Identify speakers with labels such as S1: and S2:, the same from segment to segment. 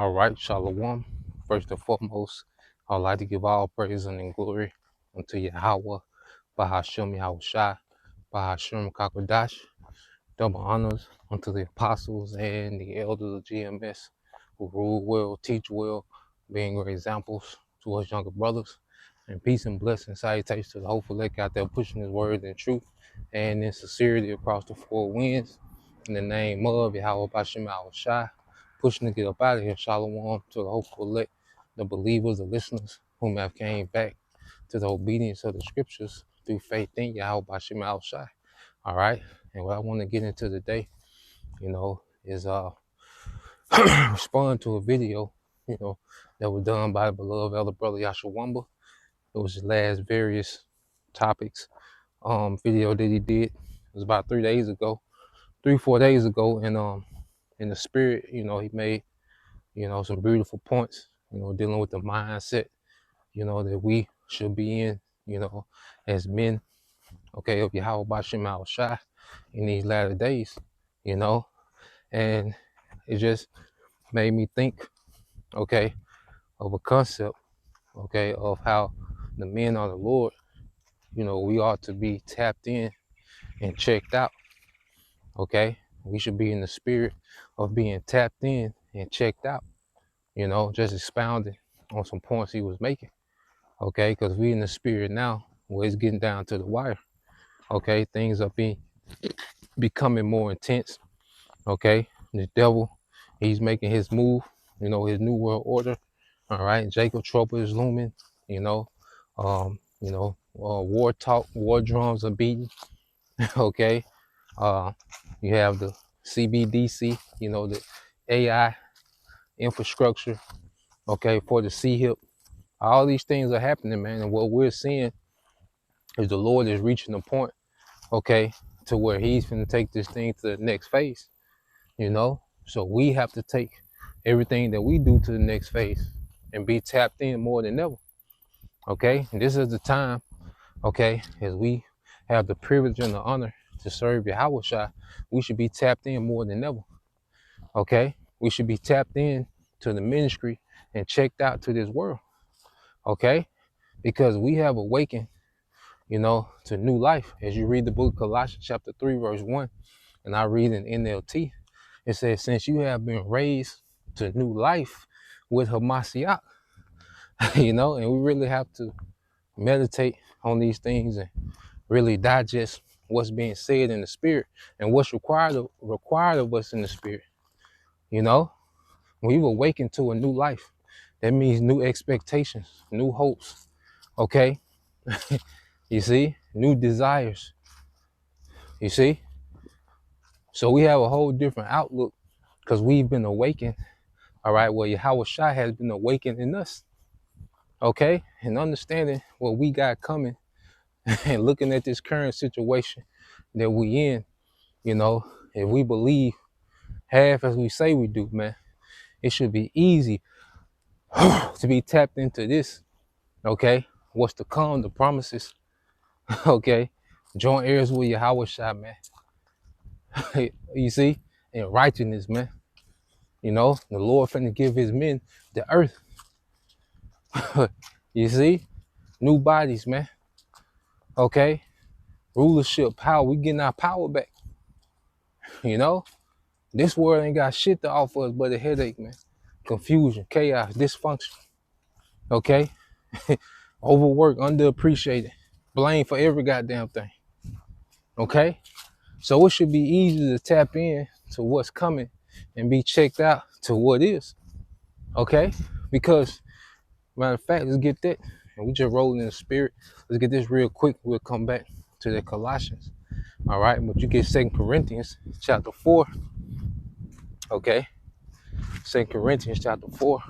S1: All right, Shalom. First and foremost, I'd like to give all praise and glory unto Yahweh, Bahashem Yahushai, Bahashem Kakodash. Double honors unto the apostles and the elders of GMS who rule well, teach well, being great examples to us younger brothers. And peace and blessing salutations to the hopeful elect out there pushing his word in truth and in sincerity across the four winds. In the name of Yahweh Bashem Yahushai, pushing to get up out of here. Shalom to the hopeful elect, the believers, the listeners whom have came back to the obedience of the scriptures through faith in Yahweh Bashem Yahushai. All right. And what I want to get into today, is respond to a video, that was done by the beloved elder brother Yashawamba. It was his last various topics video that he did. It was about 3 days ago, 4 days ago, and in the spirit, he made, some beautiful points, dealing with the mindset, that we should be in, as men, okay, of Yahweh Bashem Al Shai in these latter days, and it just made me think, okay, of a concept, okay, of how the men of the Lord, we ought to be tapped in and checked out, okay? We should be in the spirit of being tapped in and checked out, just expounding on some points he was making, okay? Because we in the spirit now where it's getting down to the wire, okay? Things are becoming more intense, okay? The devil, he's making his move, his new world order. All right, Jacob trouble is looming, war talk, war drums are beating. Okay. You have the CBDC, the AI infrastructure, okay, for the C-HIP. All these things are happening, man. And what we're seeing is the Lord is reaching a point, okay, to where he's going to take this thing to the next phase, So we have to take everything that we do to the next phase and be tapped in more than ever. Okay. And this is the time, okay, as we have the privilege and the honor to serve Yahweh Shai, we should be tapped in more than ever. Okay. We should be tapped in to the ministry and checked out to this world. Okay. Because we have awakened, to new life. As you read the book of Colossians chapter 3, verse 1, and I read in NLT, it says, since you have been raised to new life with Hamashiach, and we really have to meditate on these things and really digest what's being said in the spirit and what's required of us in the spirit. We've awakened to a new life. That means new expectations, new hopes. Okay. You see, new desires. You see, so we have a whole different outlook because we've been awakened. All right. Well, Yahweh Shai has been awakened in us. Okay. And understanding what we got coming and looking at this current situation that we in, if we believe half as we say we do, man, it should be easy to be tapped into this. Okay. What's to come, the promises. Okay. Joint heirs with Yahweh Shai, man. You see, and righteousness, man. The Lord finna give his men the earth. You see, new bodies, man. Okay. Rulership, power. We getting our power back. This world ain't got shit to offer us but a headache, man. Confusion, chaos, dysfunction. Okay. Overwork, underappreciated, blame for every goddamn thing. Okay. So it should be easy to tap in to what's coming and be checked out to what is. Okay. Because matter of fact, let's get that. And we just rolling in the spirit. Let's get this real quick. We'll come back to the Colossians. All right. But you get 2 Corinthians chapter 4. Okay. 2 Corinthians chapter 4.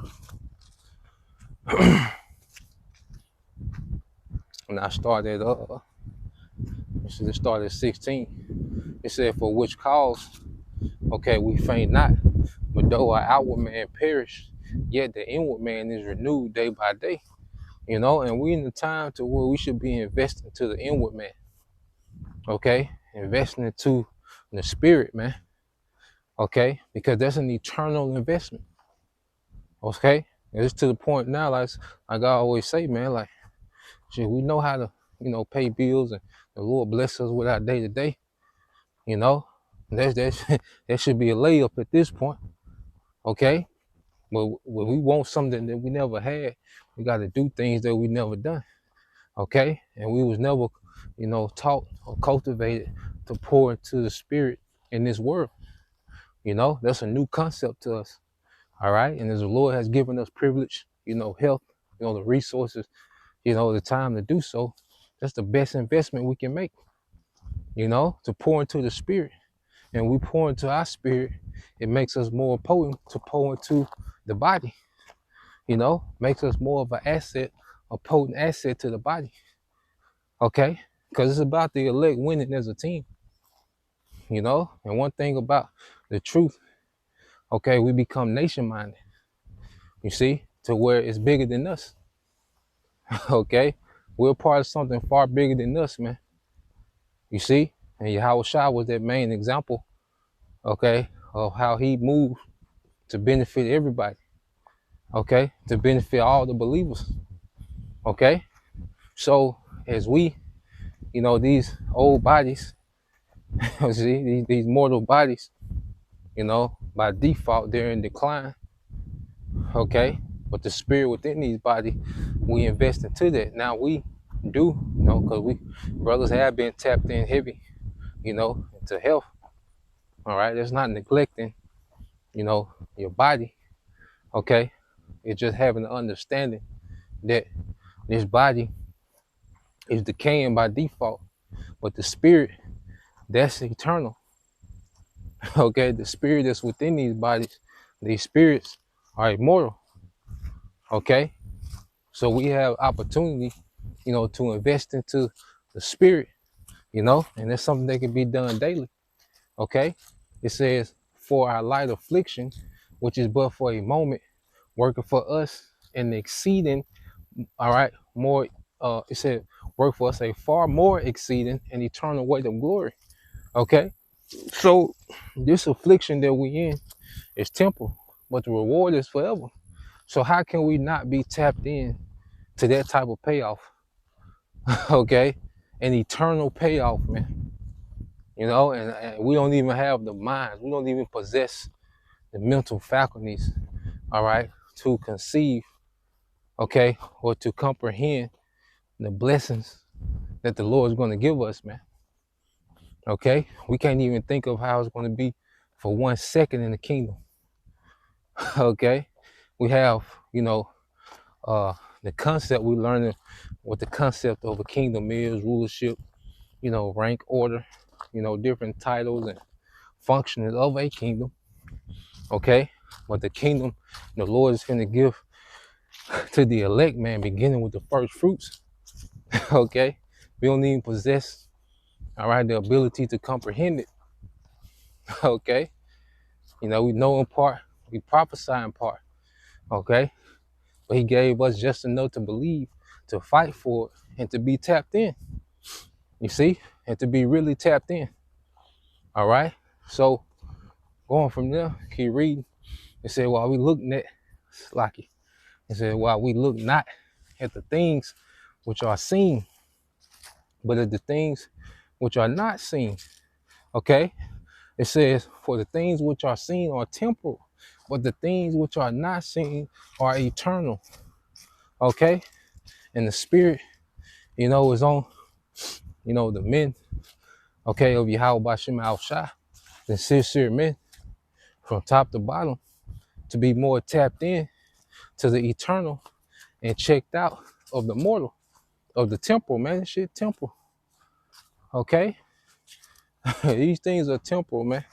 S1: And I started let's start at 16. It said, for which cause, okay, we faint not, but though our outward man perish, yet the inward man is renewed day by day. And we in the time to where we should be investing to the inward man. Okay, investing into the spirit, man. Okay, because that's an eternal investment. Okay? And it's to the point now, like I always say, man, like, shit, we know how to, pay bills, and the Lord bless us with our day to day, you know? That should be a layup at this point, okay? But when we want something that we never had, we got to do things that we never done, okay? And we was never, taught or cultivated to pour into the spirit in this world. That's a new concept to us. All right. And as the Lord has given us privilege, health, the resources, the time to do so, that's the best investment we can make, to pour into the spirit. And we pour into our spirit, it makes us more potent to pour into the body, makes us more of an asset, a potent asset to the body. Okay. Because it's about the elect winning as a team, and one thing about the truth, okay, we become nation minded, you see, to where it's bigger than us. Okay, we're part of something far bigger than us, man. You see, and Yahweh Shai was that main example, okay, of how he moved to benefit everybody, okay, to benefit all the believers, okay. So as we, these old bodies, see, these mortal bodies, by default they're in decline, okay. But the spirit within these bodies, we invest into that. Now we do, because we brothers have been tapped in heavy, into health. All right, it's not neglecting, your body. Okay, it's just having the understanding that this body is decaying by default, but the spirit, that's eternal. Okay, the spirit that's within these bodies, these spirits are immortal. Okay, so we have opportunity, to invest into the spirit, and that's something that can be done daily. Okay, it says, for our light affliction, which is but for a moment, working for us an exceeding, all right, more, it said, work for us a far more exceeding and eternal weight of glory. Okay, so this affliction that we in is temporal, but the reward is forever. So how can we not be tapped in to that type of payoff? Okay, an eternal payoff, man. And we don't even have the minds, we don't even possess the mental faculties, all right, to conceive, okay, or to comprehend the blessings that the Lord is going to give us, man. Okay, we can't even think of how it's going to be for 1 second in the kingdom. Okay, we have, the concept, we're learning what the concept of a kingdom is, rulership, rank, order, different titles and functions of a kingdom. Okay, but the kingdom the Lord is going to give to the elect, man, beginning with the first fruits. Okay, we don't even possess, all right, the ability to comprehend it. Okay, we know in part, we prophesy in part. Okay, but he gave us just enough to believe, to fight for it, and to be tapped in. You see, and to be really tapped in. All right, so going from there, keep reading. It said, while we look at Slacky, it said, while we look not at the things which are seen, but at the things which are not seen. Okay, it says, for the things which are seen are temporal, but the things which are not seen are eternal. Okay, and the spirit, is on, the men, okay, of Yahweh Bashim Al Shah, the sincere men from top to bottom, to be more tapped in to the eternal and checked out of the mortal, of the temporal, man. This shit temporal. Okay? These things are temporal, man.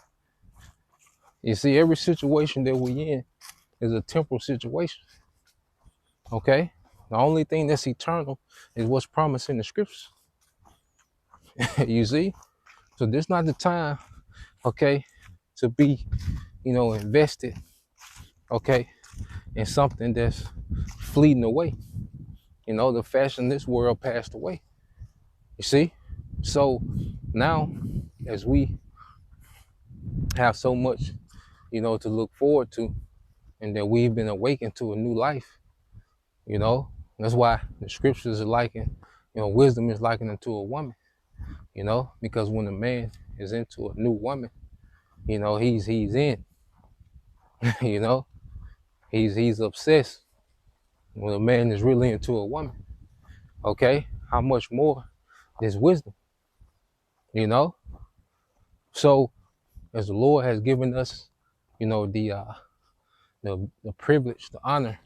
S1: You see, every situation that we in is a temporal situation. Okay? The only thing that's eternal is what's promised in the scriptures. You see? So this is not the time, okay, to be, invested, okay, in something that's fleeting away. The fashion of this world passed away. You see? So now, as we have so much, to look forward to, and that we've been awakened to a new life. You know, that's why the scriptures are likened, wisdom is likened unto a woman. Because when a man is into a new woman, he's in. you know, he's obsessed. When a man is really into a woman, okay, how much more is wisdom? You know, so as the Lord has given us, the privilege, the honor,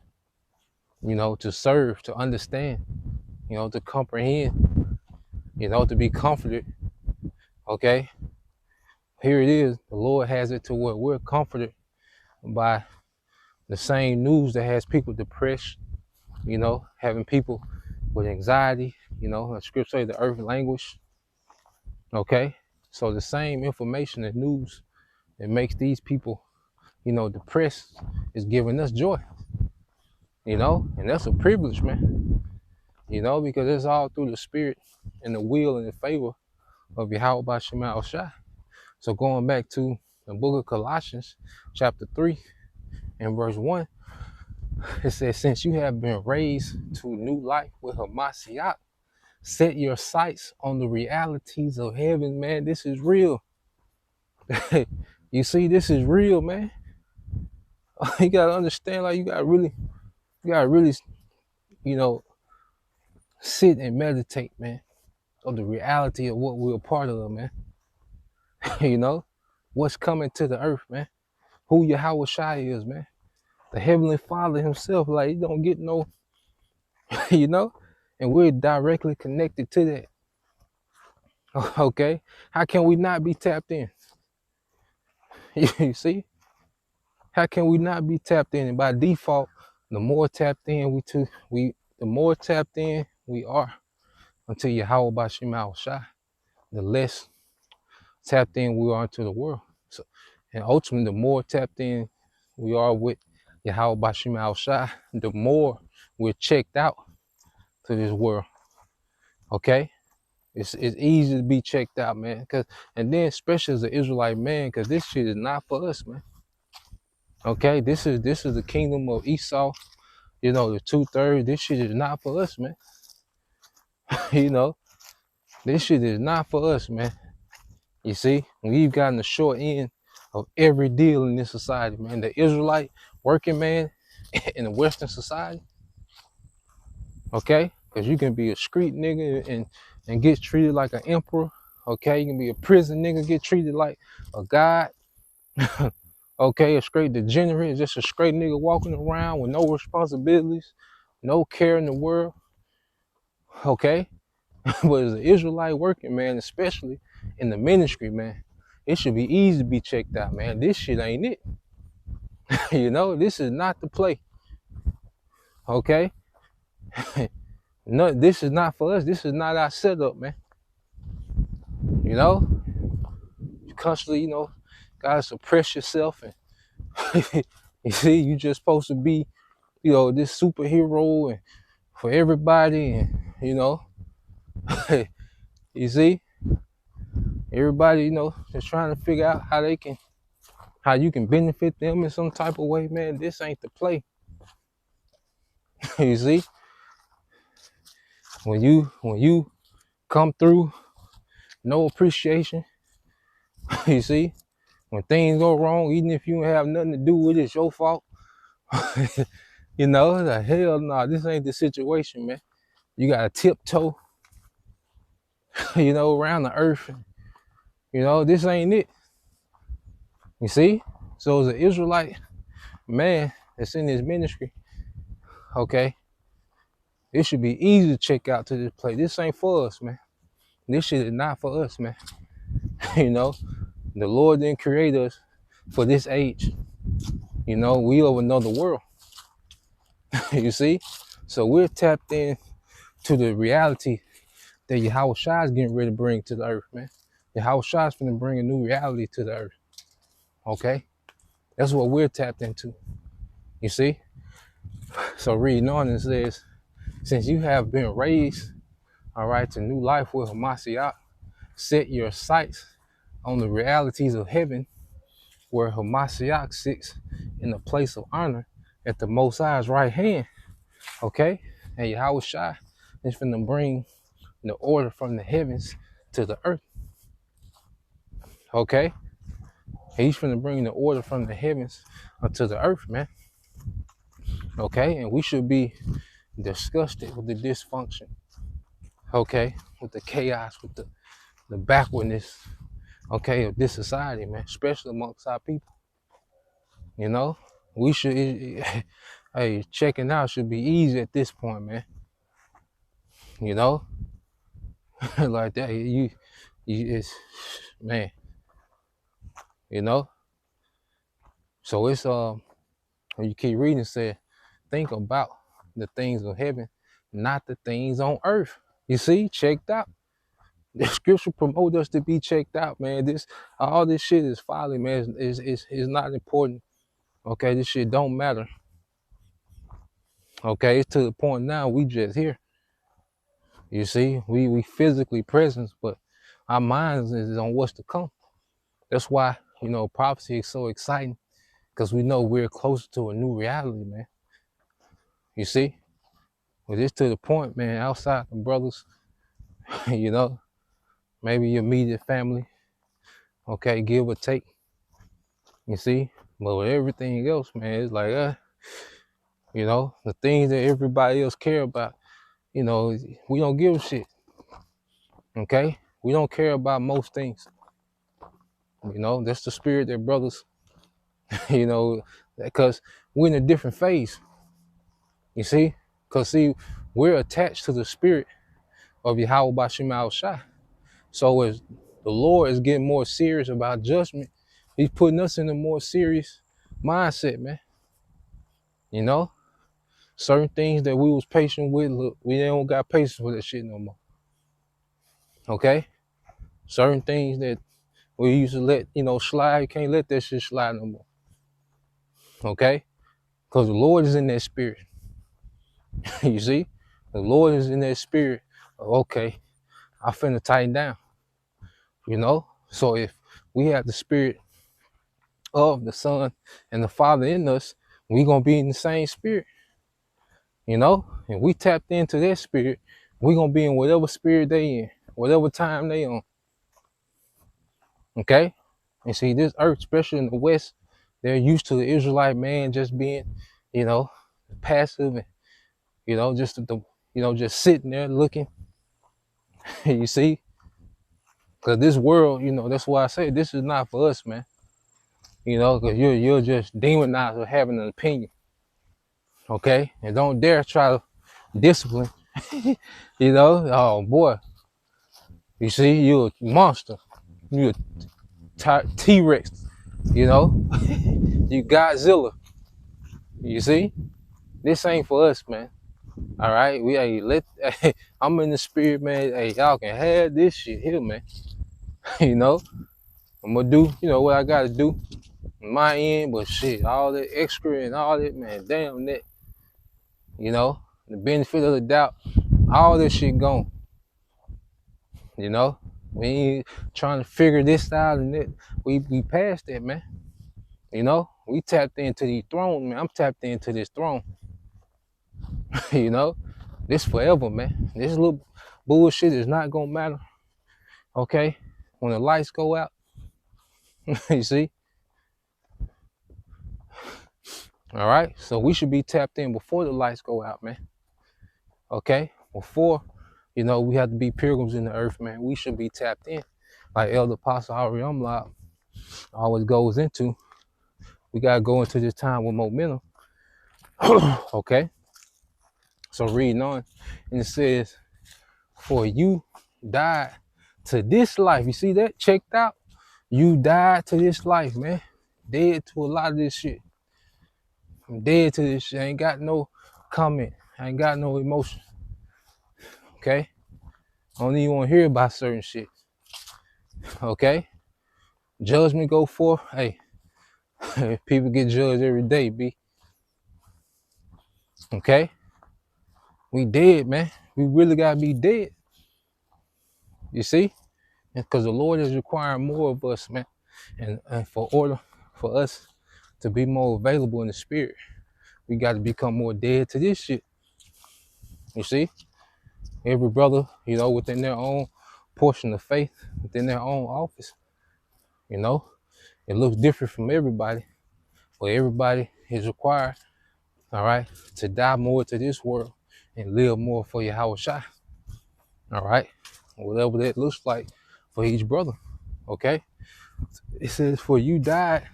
S1: to serve, to understand, to comprehend, to be comforted. Okay, here it is. The Lord has it to where we're comforted by the same news that has people depressed, having people with anxiety, the scripture say the earth languish. Okay, so the same information and news that makes these people, depressed is giving us joy, and that's a privilege, man, because it's all through the spirit and the will and the favor of Yahweh Bashim Shai. So going back to the book of Colossians, chapter 3 and verse 1, it says, since you have been raised to new life with Hamashiach, set your sights on the realities of heaven, man. This is real. You see, this is real, man. You gotta understand, like you gotta really, sit and meditate, man, on the reality of what we're a part of, man. What's coming to the earth, man. Who Yahweh Shai is, man. The Heavenly Father himself, like he don't get no, and we're directly connected to that. Okay, how can we not be tapped in? You see, how can we not be tapped in? And by default, the more tapped in the more tapped in we are until Yahweh Bashim Shai, the less tapped in we are into the world. So, and ultimately, the more tapped in we are with Yahweh Bashim Shai, the more we're checked out to this world. Okay, it's easy to be checked out, man. And then especially as an Israelite man, because this shit is not for us, man. Okay, this is the kingdom of Esau. The 2/3. This shit is not for us, man. This shit is not for us, man. You see, we've gotten the short end of every deal in this society, man. The Israelite working man in the Western society, okay? Because you can be a street nigga and get treated like an emperor, okay? You can be a prison nigga, get treated like a god, okay? A straight degenerate, just a straight nigga walking around with no responsibilities, no care in the world, okay? But as an Israelite working man, especially in the ministry, man, it should be easy to be checked out, man. This shit ain't it. This is not the play. Okay? No, this is not for us. This is not our setup, man. You constantly, gotta suppress yourself, and you see, you just supposed to be, this superhero and for everybody, and you see, everybody, just trying to figure out how you can benefit them in some type of way, man. This ain't the play. You see, when you come through, no appreciation. You see, when things go wrong, even if you don't have nothing to do with it, it's your fault. The hell no, this ain't the situation, man. You gotta tiptoe, around the earth. This ain't it. You see? So as an Israelite man that's in this ministry, okay, it should be easy to check out to this place. This ain't for us, man. This shit is not for us, man. The Lord didn't create us for this age. We of another world. You see? So we're tapped in to the reality that Yahweh Shai is getting ready to bring to the earth, man. Yahweh Shai is going to bring a new reality to the earth. Okay? That's what we're tapped into. You see? So reading on, it says, since you have been raised, all right, to new life with Hamashiach, set your sights on the realities of heaven, where Hamashiach sits in the place of honor at the Most High's right hand. Okay? And Yahweh Shai is finna bring the order from the heavens to the earth. Okay? He's finna bring the order from the heavens to the earth, man. Okay? And we should be disgusted with the dysfunction. Okay? With the chaos, with the backwardness, okay, of this society, man, especially amongst our people. You know? We should, hey, checking out should be easy at this point, man. You know? Like that, it's, man, you know? So it's, when you keep reading, it said, think about the things of heaven, not the things on earth. You see, checked out. The scripture promotes us to be checked out, man. All this shit is folly, man. It's not important. Okay, this shit don't matter. Okay, it's to the point now we just here. You see, we physically present, but our minds is on what's to come. That's why, you know, prophecy is so exciting, because we know we're closer to a new reality, man. You see? But it's to the point, man, outside the brothers, you know, maybe your immediate family, okay, give or take. You see? But with everything else, man, it's like, you know, the things that everybody else care about, you know, we don't give a shit. Okay? We don't care about most things. You know, that's the spirit that brothers, you know, because we're in a different phase. You see? Because, see, we're attached to the spirit of Yahweh Bashim Al Shai. So as the Lord is getting more serious about judgment, he's putting us in a more serious mindset, man. You know? Certain things that we was patient with, look, we don't got patience with that shit no more. Okay? Certain things that we used to let, you know, slide, you can't let that shit slide no more. Okay? Because the Lord is in that spirit. You see? The Lord is in that spirit. Okay, I finna tighten down. You know? So if we have the spirit of the Son and the Father in us, we gonna be in the same spirit. You know? And we tapped into that spirit, we gonna be in whatever spirit they in, whatever time they on. Okay? And see, this earth, especially in the West, they're used to the Israelite man just being, you know, passive and, you know, just just sitting there looking. You see? Because this world, you know, that's why I say this is not for us, man. You know, because you're just demonized for having an opinion. Okay? And don't dare try to discipline. You know? Oh, boy. You see? You're a monster. You're a T-Rex. You know? You Godzilla. You see? This ain't for us, man. All right? I'm in the spirit, man. Hey, y'all can have this shit here, man. You know? I'm gonna do, you know, what I gotta do on my end, but shit, all that extra and all that, man, damn that. You know, the benefit of the doubt, all this shit gone. You know, we ain't trying to figure this out and that. We passed that, man. You know, we tapped into the throne, man. I'm tapped into this throne. You know, this forever, man. This little bullshit is not gonna matter. Okay, when the lights go out, you see. All right, so we should be tapped in before the lights go out, man. Okay, before, you know, we have to be pilgrims in the earth, man. We should be tapped in, like Elder Apostle Ariamla always goes into. We gotta go into this time with momentum. Okay, so reading on, and it says, "For you died to this life." You see that? Checked out. You died to this life, man. Dead to a lot of this shit. I'm dead to this shit. I ain't got no comment. I ain't got no emotion. Okay? I don't even want to hear about certain shit. Okay? Judgment go forth. Hey, people get judged every day, B. Okay? We dead, man. We really gotta be dead. You see? Because the Lord is requiring more of us, man. And for order for us to be more available in the spirit, we got to become more dead to this shit. You see? Every brother, you know, within their own portion of faith, within their own office, you know, it looks different from everybody, but everybody is required, all right, to die more to this world and live more for Yahweh Shai, all right, whatever that looks like for each brother, okay? It says, for you died,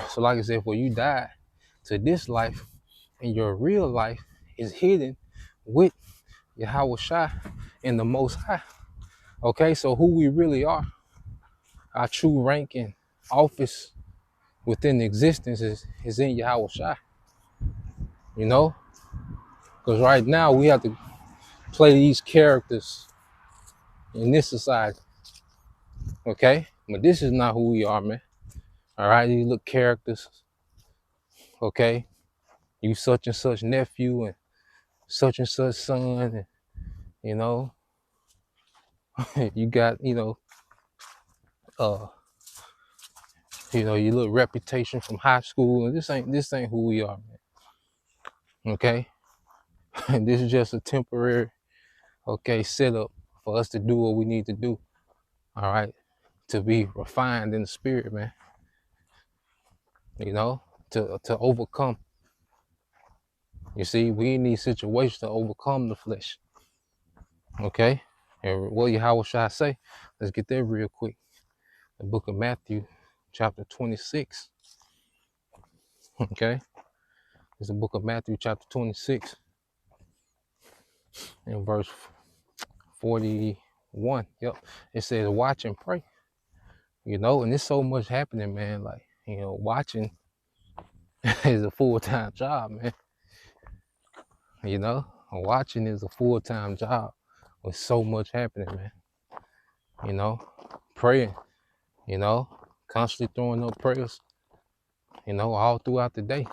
S1: so like I said, for you died to this life, and your real life is hidden with Yahweh Shai in the Most High. Okay, so who we really are, our true rank and office within existence is in Yahweh Shai. You know? Because right now we have to play these characters in this society. Okay? But this is not who we are, man. Alright, these little characters. Okay? You such and such nephew and such son, and you know, you got, your little reputation from high school, and this ain't who we are, man. Okay? And this is just a temporary, okay, setup for us to do what we need to do. All right, to be refined in the spirit, man. You know, to overcome. You see, we in these situations to overcome the flesh. Okay? And what Yahweh shall I say? Let's get there real quick. The book of Matthew, chapter 26. Okay? It's the book of Matthew, chapter 26, in verse 41. Yep. It says, watch and pray. You know, and there's so much happening, man. Like, you know, watching is a full-time job, man. You know, watching is a full-time job with so much happening, man. You know, praying, you know, constantly throwing up prayers, you know, all throughout the day.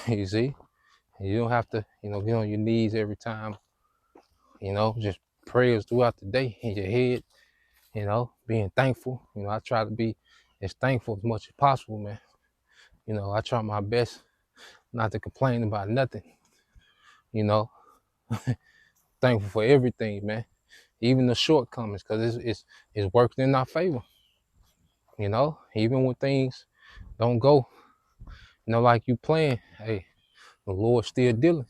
S1: You see, you don't have to, you know, get on your knees every time, you know, just prayers throughout the day in your head, you know, being thankful. You know, I try to be as thankful as much as possible, man. You know, I try my best not to complain about nothing, you know. Thankful for everything, man, even the shortcomings, because it's working in our favor. You know, even when things don't go, you know, like you playing, hey, the Lord's still dealing.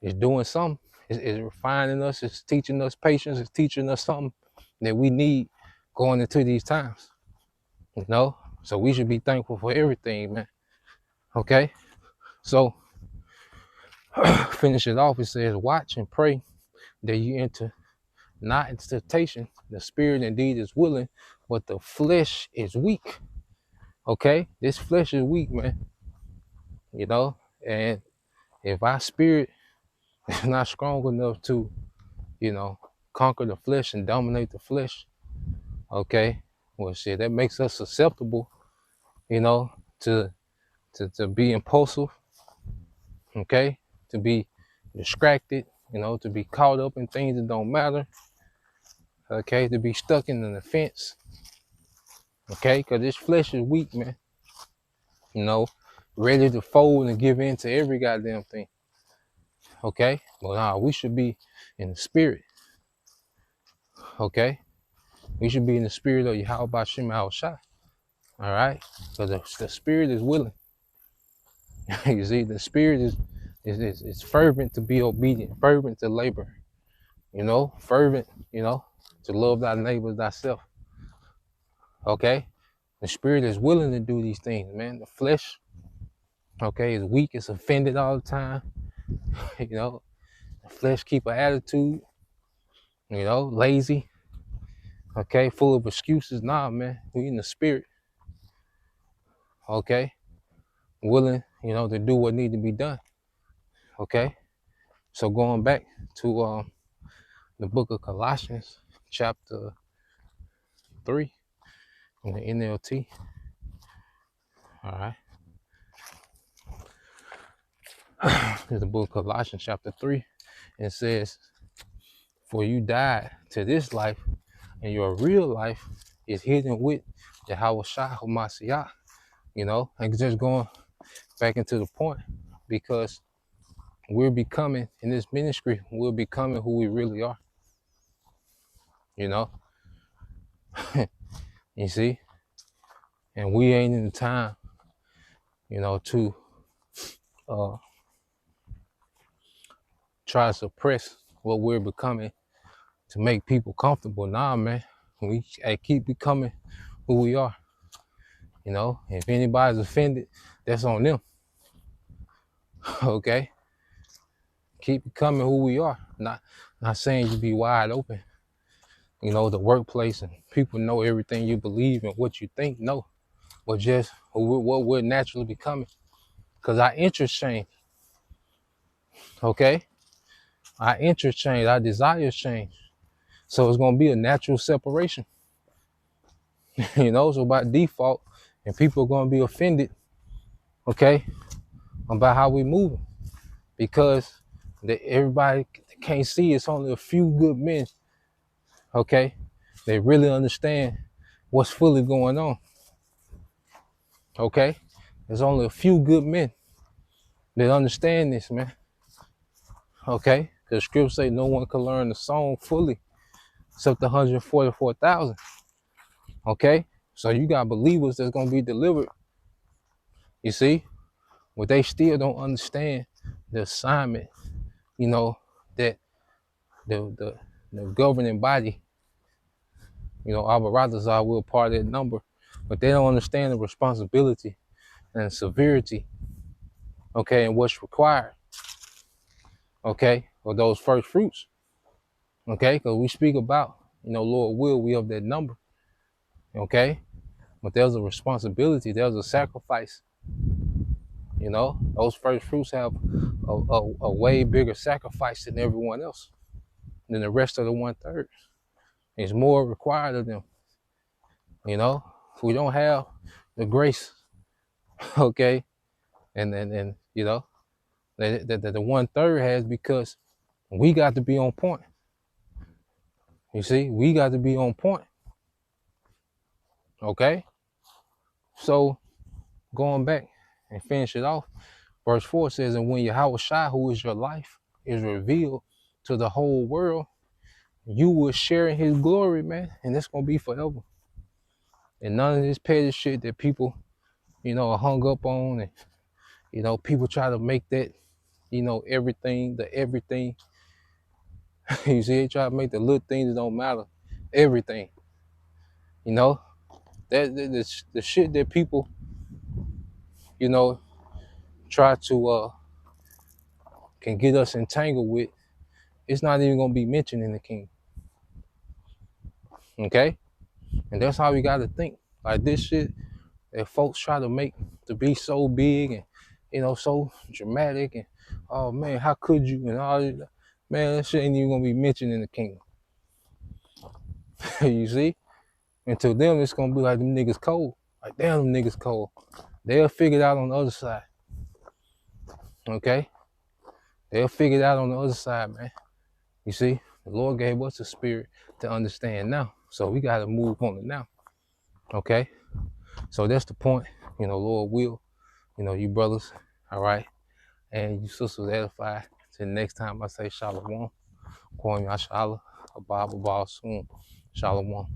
S1: It's doing something. It's refining us. It's teaching us patience. It's teaching us something that we need going into these times. You know, so we should be thankful for everything, man. Okay, so finish it off. It says, watch and pray that you enter not into temptation. The spirit indeed is willing, but the flesh is weak. Okay, this flesh is weak, man. You know, and if our spirit is not strong enough to, you know, conquer the flesh and dominate the flesh, okay, well, shit, that makes us susceptible, you know, to be impulsive, okay, to be distracted, you know, to be caught up in things that don't matter, okay, to be stuck in an offense, okay, because this flesh is weak, man, you know, ready to fold and give in to every goddamn thing, okay, well, nah, we should be in the spirit, okay, we should be in the spirit of Yahweh Bashim Al Shai, all right, because the spirit is willing. You see, the spirit is fervent to be obedient, fervent to labor, you know, fervent, you know, to love thy neighbor as thyself. Okay? The spirit is willing to do these things, man. The flesh, okay, is weak, it's offended all the time. You know, the flesh keep an attitude, you know, lazy, okay, full of excuses. Nah, man, we in the spirit, okay, willing, you know, to do what need to be done. Okay? So going back to the book of Colossians, chapter 3 in the NLT. All right. There's the book of Colossians, chapter 3. And it says, for you died to this life, and your real life is hidden with Yahweh Shah Masiyah, you know, and just going back into the point, because we're becoming, in this ministry, we're becoming who we really are, you know, you see, and we ain't in the time, you know, to uh, try to suppress what we're becoming to make people comfortable. Nah, man, we keep becoming who we are, you know. If anybody's offended, that's on them. Okay, keep becoming who we are. Not saying you be wide open, you know, the workplace and people know everything you believe and what you think. No, but just what we're naturally becoming, because our interests change. Okay, our interests change, our desires change, so it's gonna be a natural separation. You know, so by default, and people are gonna be offended, okay, about how we move, because everybody can't see it's only a few good men, okay, they really understand what's fully going on, okay. There's only a few good men that understand this, man, okay, because scripture say no one can learn the song fully except the 144,000, okay. So you got believers that's gonna be delivered, you see, but they still don't understand the assignment, you know, that the governing body, you know, our brothers are, we're part of that number, but they don't understand the responsibility and severity, okay, and what's required, okay, for those first fruits, okay, because we speak about, you know, Lord will, we of that number, okay, but there's a responsibility, there's a sacrifice, you know, those first fruits have a way bigger sacrifice than everyone else, than the rest of the 1/3. There's more required of them, you know. If we don't have the grace, okay, and you know, that the 1/3 has, because we got to be on point. You see, we got to be on point, okay. So going back and finish it off, verse 4 says, and when Yahweh Shai, who is your life, is revealed to the whole world, you will share in his glory, man, and it's gonna be forever. And none of this petty shit that people, you know, are hung up on, and you know, people try to make that, you know, everything, the everything. You see, they try to make the little things that don't matter everything. You know, that the shit that people, you know, try to can get us entangled with, it's not even gonna be mentioned in the kingdom. Okay, and that's how we got to think. Like this shit that folks try to make to be so big and, you know, so dramatic, and oh man, how could you, and all that, man, that shit ain't even gonna be mentioned in the kingdom. You see, and to them it's gonna be like them niggas cold. Like damn, them niggas cold. They'll figure it out on the other side. Okay, they'll figure it out on the other side, man. You see, the Lord gave us a spirit to understand now, so we got to move on it now. Okay, so that's the point. You know, Lord will, you know, you brothers, all right, and you sisters edify. Till next time I say shalom, Kwame Ashala, a Bible ball soon, shalom.